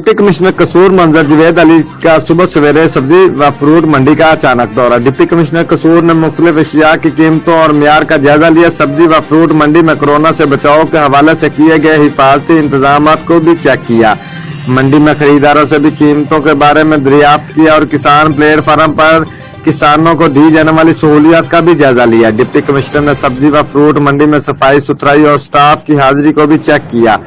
Deputy commissioner कसूर मंजर जवेद अली का सुबह सवेरे सब्जी व फ्रूट मंडी का अचानक दौरा। डिप्टी कमिश्नर कसूर ने मुख्तलिफ अशिया की कीमतों और मियार का जायजा लिया। सब्जी व फ्रूट मंडी में कोरोना से बचाव के हवाले से किए गए हिफाजती इंतजाम को भी चेक किया। मंडी में खरीदारों से भी कीमतों के बारे में दरियाफ्त किया और किसान प्लेटफार्म पर किसानों को दी जाने वाली सहूलियत का भी जायजा लिया। डिप्टी कमिश्नर ने सब्जी व फ्रूट मंडी में सफाई सुथराई और स्टाफ की हाजिरी को भी चेक किया।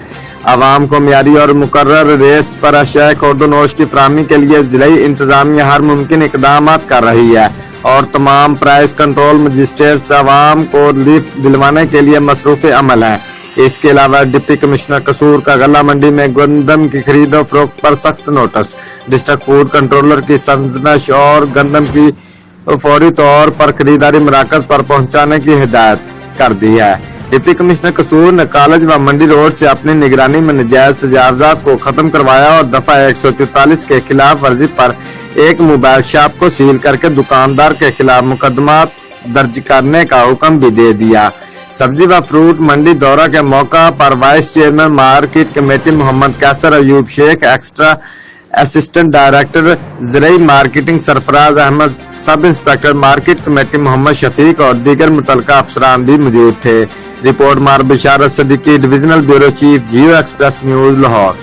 आवाम को मियारी और मुकर्रर रेट्स पर अशिया खुर्द-ओ-नोश की फराहमी के लिए जिलाई इंतजामिया हर मुमकिन इकदाम कर रही है और तमाम प्राइस कंट्रोल मजिस्ट्रेट्स आवाम को रिलीफ दिलवाने के लिए मसरूफ अमल है। इसके अलावा डिप्टी कमिश्नर कसूर का गला मंडी में गंदम की खरीदो फरोख्त पर सख्त नोटिस। डिस्ट्रिक्ट फूड कंट्रोलर की संजनश और गंदम की फौरी तौर पर खरीदारी मराकज पर पहुंचाने की हिदायत कर दी है। डिप्टी कमिश्नर कसूर ने कॉलेज व मंडी रोड से अपनी निगरानी में नजायज तजावजात को खत्म करवाया और दफा 144 के खिलाफ वर्जी पर एक मोबाइल शॉप को सील करके दुकानदार के खिलाफ मुकदमा दर्ज करने का हुक्म भी दे दिया। सब्जी व फ्रूट मंडी दौरा के मौका पर vice chairman market committee Mohammad Qaiser Ayub Sheikh, extra assistant director ज़राई marketing Sarfaraz Ahmed, sub inspector market committee Mohammad Shafiq और दीगर मुतल्लिका अफसरान भी मौजूद थे। रिपोर्ट मार Basharat Siddiqui, divisional bureau chief, Geo Express News, Lahore.